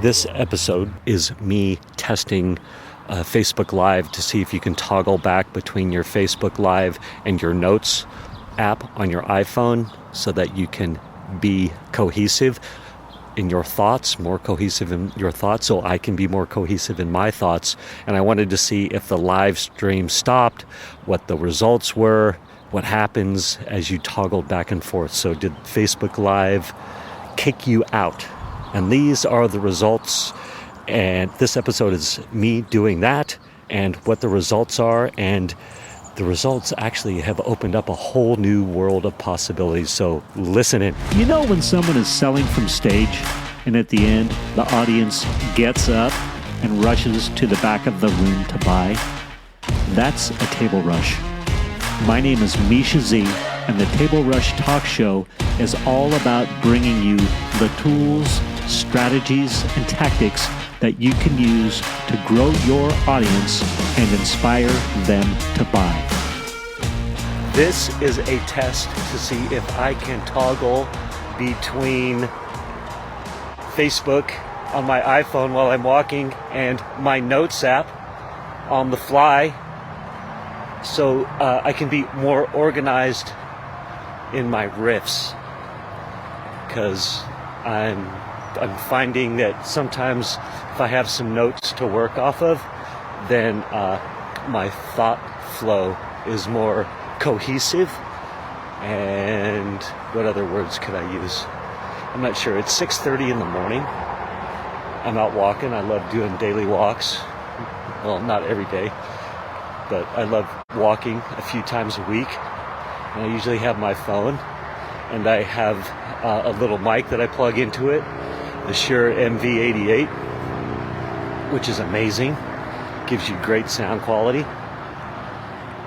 This episode is me testing Facebook Live to see if you can toggle back between your Facebook Live and your Notes app on your iPhone so that you can be cohesive in your thoughts, more cohesive in your thoughts, so I can be more cohesive in my thoughts. And I wanted to see if the live stream stopped, what the results were, what happens as you toggle back and forth. So did Facebook Live kick you out? And these are the results, and this episode is me doing that and what the results are, and the results actually have opened up a whole new world of possibilities, so listen in. You know when someone is selling from stage and at the end the audience gets up and rushes to the back of the room to buy? That's a table rush. My name is Mischa Z, and the Table Rush Talk Show is all about bringing you the tools, strategies, and tactics that you can use to grow your audience and inspire them to buy. This is a test to see if I can toggle between Facebook on my iPhone while I'm walking and my Notes app on the fly, so I can be more organized in my riffs, because I'm finding that sometimes if I have some notes to work off of, then my thought flow is more cohesive. And what other words could I use? I'm not sure. It's 6:30 in the morning. I'm out walking. I love doing daily walks. Well, not every day, but I love walking a few times a week. And I usually have my phone, and I have a little mic that I plug into it, the Shure MV88, which is amazing. Gives you great sound quality,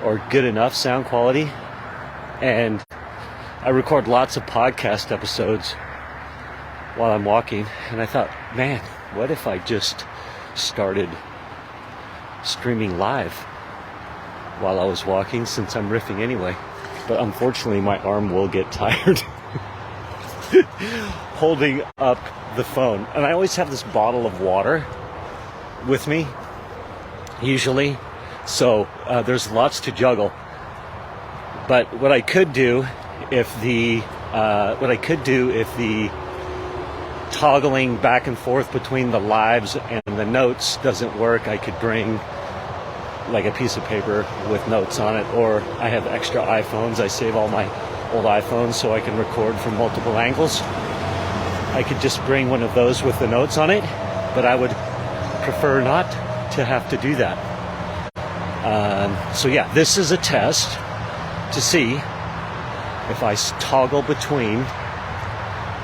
or good enough sound quality. And I record lots of podcast episodes while I'm walking, and I thought, man, what if I just started streaming live while I was walking, since I'm riffing anyway. But unfortunately my arm will get tired holding up the phone. And I always have this bottle of water with me, usually, so there's lots to juggle. But what I could do if the toggling back and forth between the lives and the notes doesn't work, I could bring like a piece of paper with notes on it, or I have extra iPhones. I save all my old iPhones so I can record from multiple angles. I could just bring one of those with the notes on it, but I would prefer not to have to do that. So yeah, this is a test to see if I toggle between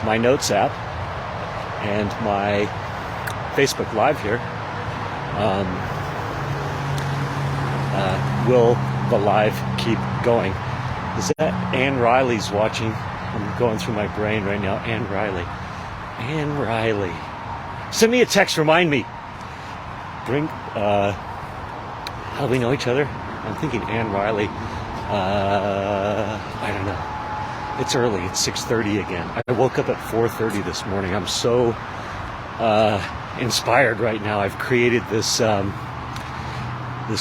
my Notes app and my Facebook Live here. Will the live keep going? Is that Ann Riley's watching? I'm going through my brain right now. Ann Riley. Send me a text, remind me. How do we know each other? I'm thinking Ann Riley. I don't know. It's early. It's 6:30 again. I woke up at 4:30 this morning. I'm so inspired right now. I've created this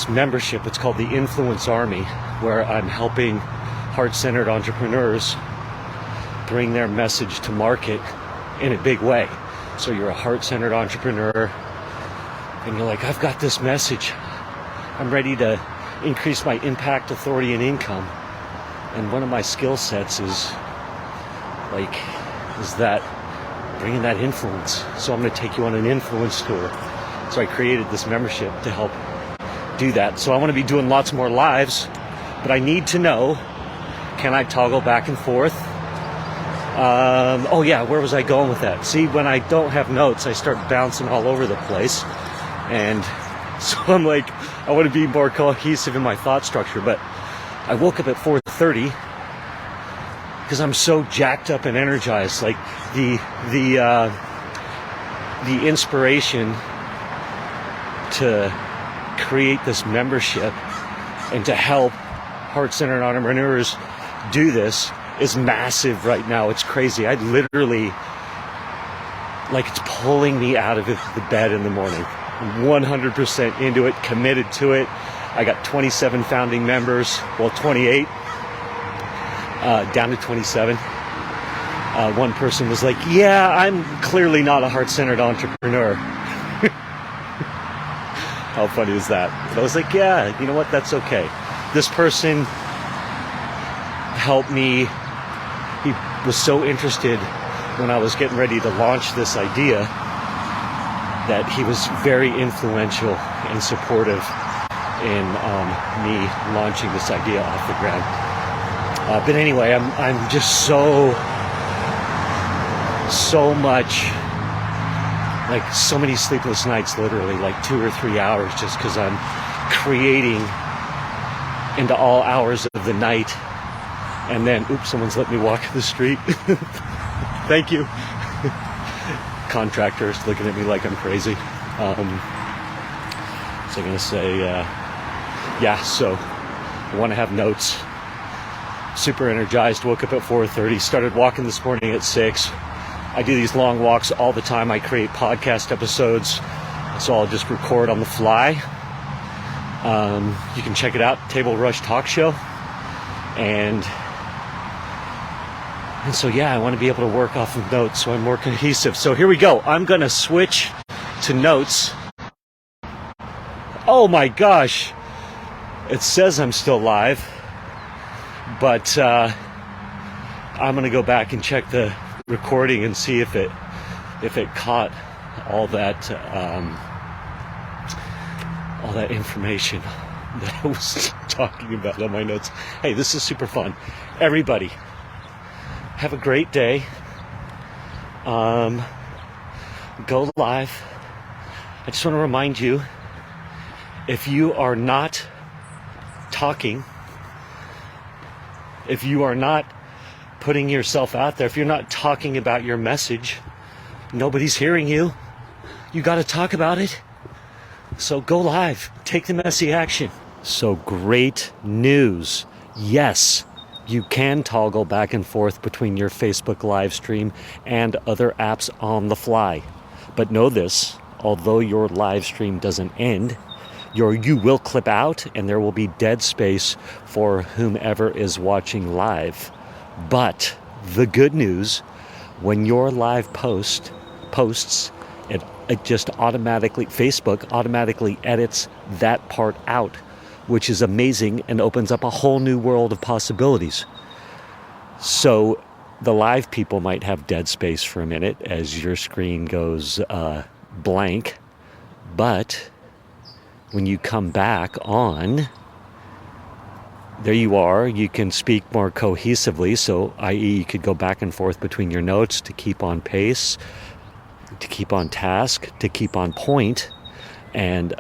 membership. It's called the Influence Army, where I'm helping heart-centered entrepreneurs bring their message to market in a big way. So you're a heart-centered entrepreneur, and you're like, I've got this message. I'm ready to increase my impact, authority, and income. And one of my skill sets is that bringing that influence. So I'm going to take you on an influence tour. So I created this membership to help do that. So I want to be doing lots more lives, but I need to know, can I toggle back and forth? Where was I going with that? See, when I don't have notes, I start bouncing all over the place. And so I'm like, I want to be more cohesive in my thought structure, but I woke up at 4:30 because I'm so jacked up and energized. Like the inspiration to create this membership and to help heart-centered entrepreneurs do this is massive right now. It's crazy. I literally like it's pulling me out of the bed in the morning. I'm 100% into it, committed to it. I got 27 founding members, well, 28, down to 27. One person was like, yeah, I'm clearly not a heart-centered entrepreneur. How funny is that? But I was like, yeah, you know what? That's okay. This person helped me. He was so interested when I was getting ready to launch this idea that he was very influential and supportive in me launching this idea off the ground. But anyway, I'm just so much, like so many sleepless nights, literally like 2 or 3 hours, just because I'm creating into all hours of the night. And then, oops, someone's let me walk the street. Thank you. Contractors looking at me like I'm crazy. So I'm going to say, so I want to have notes. Super energized, woke up at 4:30, started walking this morning at 6. I do these long walks all the time. I create podcast episodes, so I'll just record on the fly. You can check it out, Table Rush Talk Show. And so, yeah, I want to be able to work off of notes so I'm more cohesive. So here we go. I'm going to switch to notes. Oh my gosh. It says I'm still live. But I'm going to go back and check the recording and see if it caught all that information that I was talking about on my notes. Hey, this is super fun. Everybody, have a great day. Go live. I just want to remind you, if you are not talking, if you are not putting yourself out there, if you're not talking about your message, nobody's hearing you. You got to talk about it. So go live. Take the messy action. So great news. Yes, you can toggle back and forth between your Facebook live stream and other apps on the fly. But know this, although your live stream doesn't end, you will clip out and there will be dead space for whomever is watching live. But the good news, when your live posts, it just automatically, Facebook automatically edits that part out, which is amazing and opens up a whole new world of possibilities. So the live people might have dead space for a minute as your screen goes blank, but when you come back on, there you are. You can speak more cohesively. So, i.e., you could go back and forth between your notes to keep on pace, to keep on task, to keep on point. And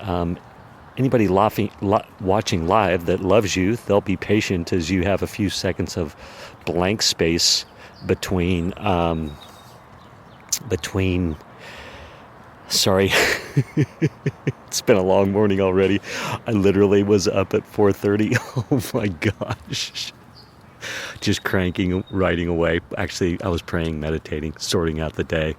anybody watching live that loves you, they'll be patient as you have a few seconds of blank space between. Sorry, it's been a long morning already. I literally was up at 4:30. Oh my gosh. Just cranking, writing away. Actually, I was praying, meditating, sorting out the day.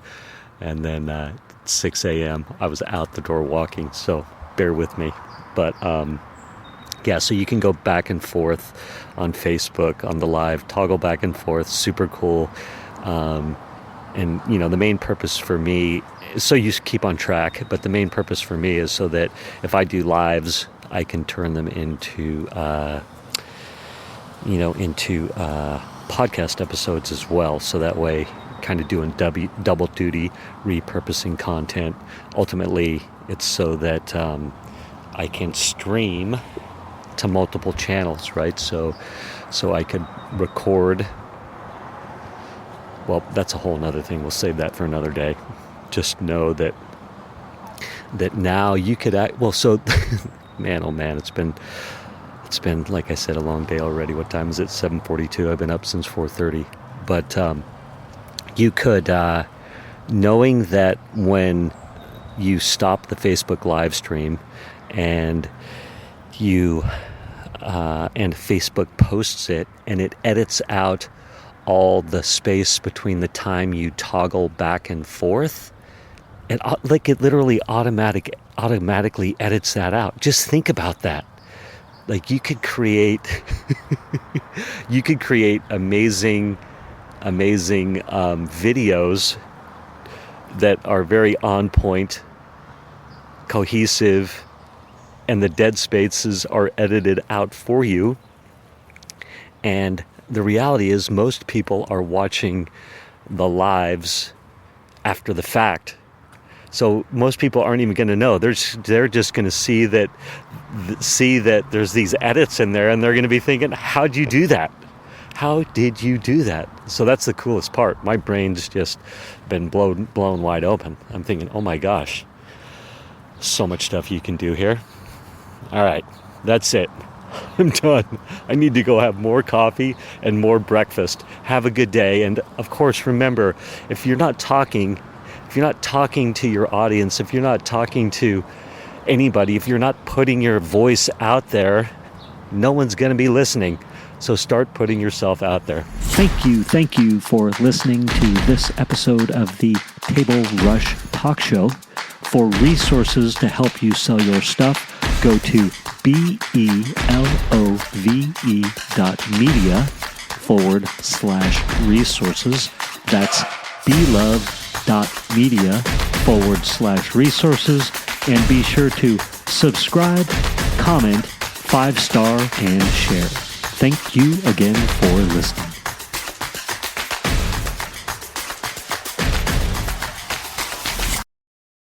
And then 6 a.m., I was out the door walking. So bear with me. But yeah, so you can go back and forth on Facebook, on the live, toggle back and forth. Super cool. And, you know, the main purpose for me, so you keep on track, but the main purpose for me is so that if I do lives, I can turn them into podcast episodes as well. So that way, kind of doing double duty, repurposing content. Ultimately, it's so that I can stream to multiple channels, right? So I could record. Well, that's a whole other thing. We'll save that for another day. Just know that now you could act. Well, so man, oh man, it's been like I said, a long day already. What time is it? 7:42. I've been up since 4:30. But you could, knowing that when you stop the Facebook live stream and Facebook posts it and it edits out all the space between the time you toggle back and forth, it literally automatically edits that out. Just think about that. Like you could create amazing videos that are very on point, cohesive, and the dead spaces are edited out for you. And the reality is most people are watching the lives after the fact. So most people aren't even going to know. They're just going to see that there's these edits in there, and they're going to be thinking, how'd you do that? How did you do that? So that's the coolest part. My brain's just been blown wide open. I'm thinking, oh my gosh, so much stuff you can do here. All right, that's it. I'm done. I need to go have more coffee and more breakfast. Have a good day. And of course, remember, if you're not talking to your audience, if you're not talking to anybody, if you're not putting your voice out there, no one's going to be listening. So start putting yourself out there. Thank you for listening to this episode of the Table Rush Talk Show. For resources to help you sell your stuff, go to belove.media/resources. That's belove.media/resources. And be sure to subscribe, comment, 5-star, and share. Thank you again for listening.